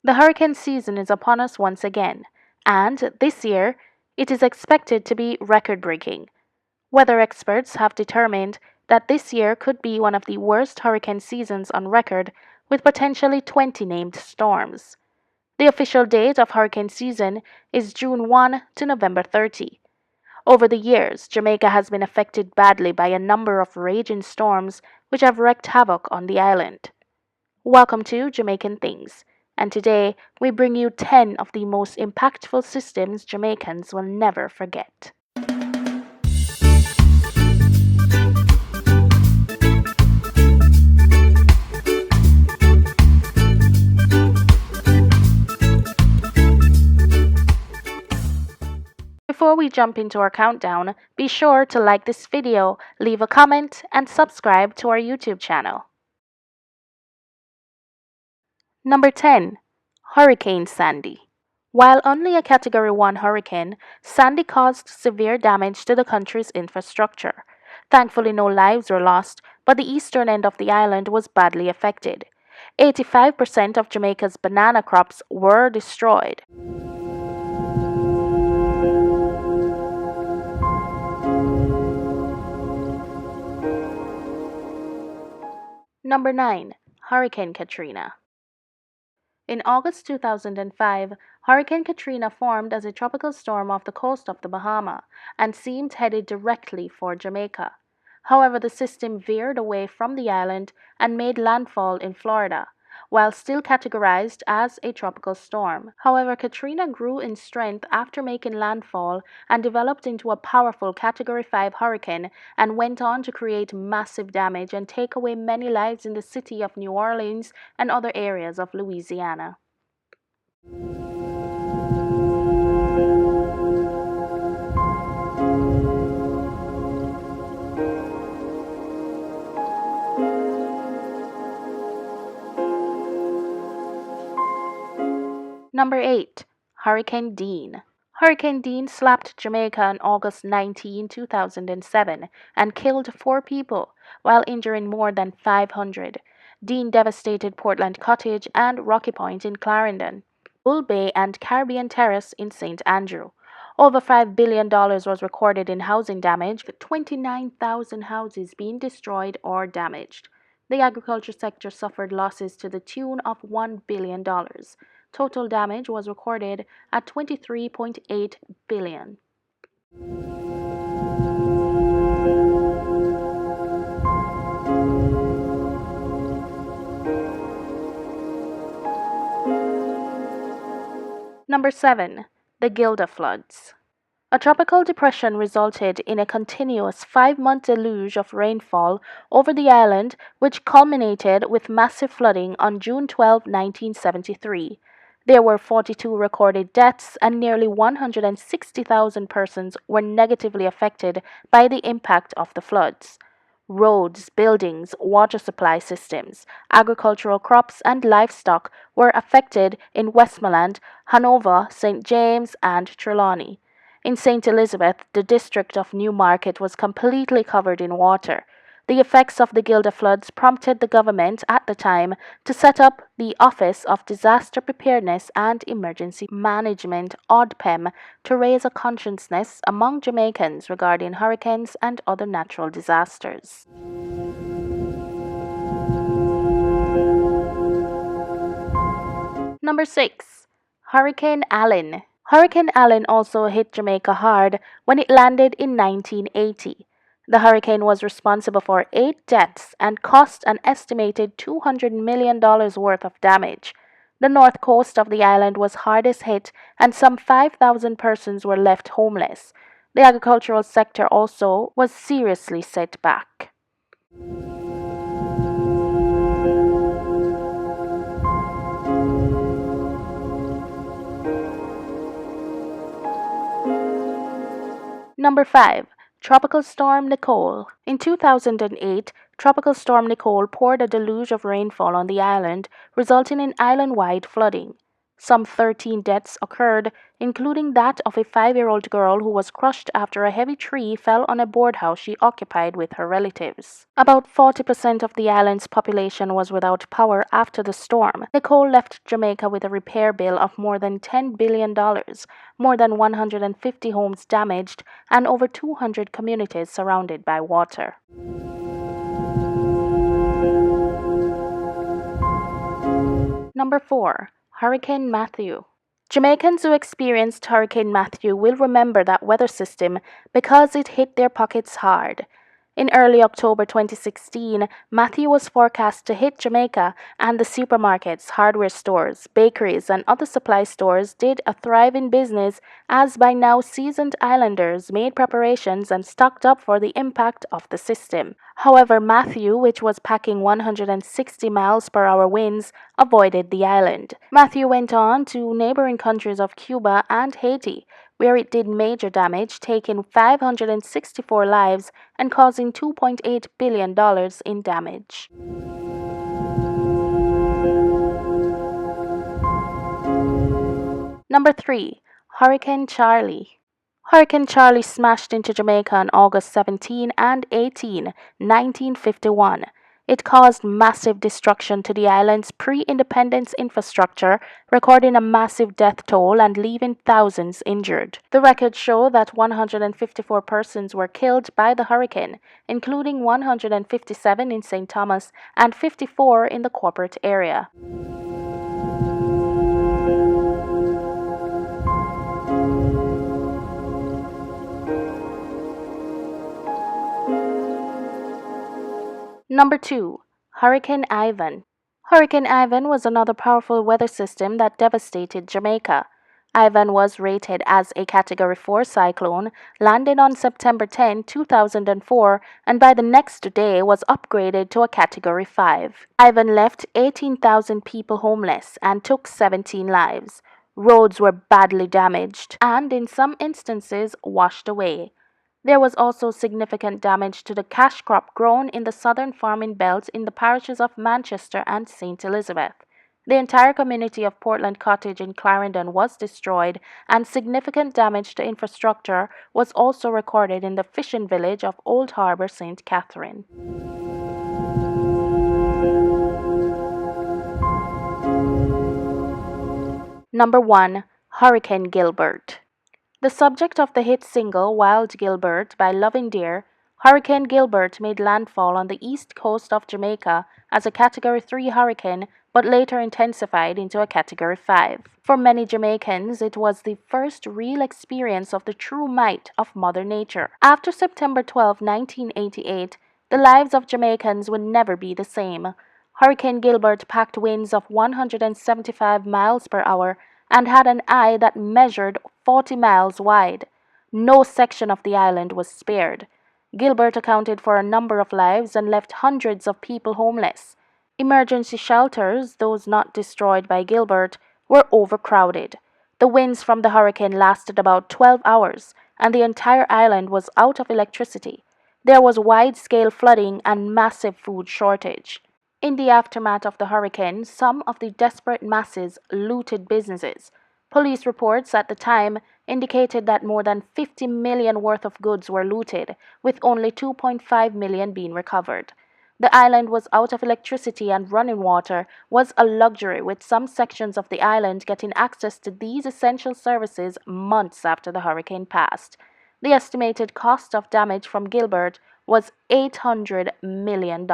The hurricane season is upon us once again, and this year it is expected to be record breaking. Weather experts have determined that this year could be one of the worst hurricane seasons on record, with potentially 20 named storms. The official date of hurricane season is June 1 to November 30. Over the years, Jamaica has been affected badly by a number of raging storms which have wreaked havoc on the island. Welcome to Jamaican Things, and today we bring you 10 of the most impactful systems Jamaicans will never forget. Before we jump into our countdown, be sure to like this video, leave a comment, and subscribe to our YouTube channel. Number 10. Hurricane Sandy. While only a Category 1 hurricane, Sandy caused severe damage to the country's infrastructure. Thankfully, no lives were lost, but the eastern end of the island was badly affected. 85% of Jamaica's banana crops were destroyed. Number 9. Hurricane Katrina. In August 2005, Hurricane Katrina formed as a tropical storm off the coast of the Bahamas and seemed headed directly for Jamaica. However, the system veered away from the island and made landfall in Florida, while still categorized as a tropical storm. However, Katrina grew in strength after making landfall and developed into a powerful Category 5 hurricane and went on to create massive damage and take away many lives in the city of New Orleans and other areas of Louisiana. Number 8. Hurricane Dean. Hurricane Dean slapped Jamaica on August 19, 2007 and killed 4 people while injuring more than 500. Dean devastated Portland Cottage and Rocky Point in Clarendon, Bull Bay and Caribbean Terrace in St. Andrew. Over $5 billion was recorded in housing damage, with 29,000 houses being destroyed or damaged. The agriculture sector suffered losses to the tune of $1 billion. Total damage was recorded at $23.8 billion. Number 7. The Gilda Floods. A tropical depression resulted in a continuous 5-month deluge of rainfall over the island, which culminated with massive flooding on June 12, 1973. There were 42 recorded deaths, and nearly 160,000 persons were negatively affected by the impact of the floods. Roads, buildings, water supply systems, agricultural crops, and livestock were affected in Westmoreland, Hanover, St. James, and Trelawney. In St. Elizabeth, the district of Newmarket was completely covered in water. The effects of the Gilda floods prompted the government at the time to set up the Office of Disaster Preparedness and Emergency Management, ODPEM, to raise a consciousness among Jamaicans regarding hurricanes and other natural disasters. Number 6. Hurricane Allen. Hurricane Allen also hit Jamaica hard when it landed in 1980. The hurricane was responsible for 8 deaths and cost an estimated $200 million worth of damage. The north coast of the island was hardest hit, and some 5,000 persons were left homeless. The agricultural sector also was seriously set back. Number 5. Tropical Storm Nicole. In 2008, Tropical Storm Nicole poured a deluge of rainfall on the island, resulting in island-wide flooding. Some 13 deaths occurred, including that of a 5-year-old girl who was crushed after a heavy tree fell on a boardhouse she occupied with her relatives. About 40% of the island's population was without power after the storm. Nicole left Jamaica with a repair bill of more than $10 billion, more than 150 homes damaged, and over 200 communities surrounded by water. Number 4. Hurricane Matthew. Jamaicans who experienced Hurricane Matthew will remember that weather system because it hit their pockets hard. In early October 2016, Matthew was forecast to hit Jamaica, and the supermarkets, hardware stores, bakeries, and other supply stores did a thriving business as by now seasoned islanders made preparations and stocked up for the impact of the system. However, Matthew, which was packing 160 miles per hour winds, avoided the island. Matthew went on to neighboring countries of Cuba and Haiti, where it did major damage, taking 564 lives and causing $2.8 billion in damage. Number 3. Hurricane Charlie. Hurricane Charlie smashed into Jamaica on August 17 and 18, 1951. It caused massive destruction to the island's pre-independence infrastructure, recording a massive death toll and leaving thousands injured. The records show that 154 persons were killed by the hurricane, including 157 in St. Thomas and 54 in the corporate area. Number 2. Hurricane Ivan. Hurricane Ivan was another powerful weather system that devastated Jamaica. Ivan was rated as a Category 4 cyclone, landed on September 10, 2004, and by the next day was upgraded to a Category 5. Ivan left 18,000 people homeless and took 17 lives. Roads were badly damaged and, in some instances, washed away. There was also significant damage to the cash crop grown in the southern farming belt in the parishes of Manchester and St. Elizabeth. The entire community of Portland Cottage in Clarendon was destroyed, and significant damage to infrastructure was also recorded in the fishing village of Old Harbour, St. Catherine. Number 1. Hurricane Gilbert. The subject of the hit single Wild Gilbert by Loving Dear, Hurricane Gilbert made landfall on the east coast of Jamaica as a Category 3 hurricane but later intensified into a Category 5. For many Jamaicans, it was the first real experience of the true might of Mother Nature. After September 12, 1988, the lives of Jamaicans would never be the same. Hurricane Gilbert packed winds of 175 miles per hour and had an eye that measured 40 miles wide. No section of the island was spared. Gilbert accounted for a number of lives and left hundreds of people homeless. Emergency shelters, those not destroyed by Gilbert, were overcrowded. The winds from the hurricane lasted about 12 hours, and the entire island was out of electricity. There was wide-scale flooding and massive food shortage. In the aftermath of the hurricane, some of the desperate masses looted businesses. Police reports at the time indicated that more than 50 million worth of goods were looted, with only 2.5 million being recovered. The island was out of electricity, and running water was a luxury, with some sections of the island getting access to these essential services months after the hurricane passed. The estimated cost of damage from Gilbert was $800 million.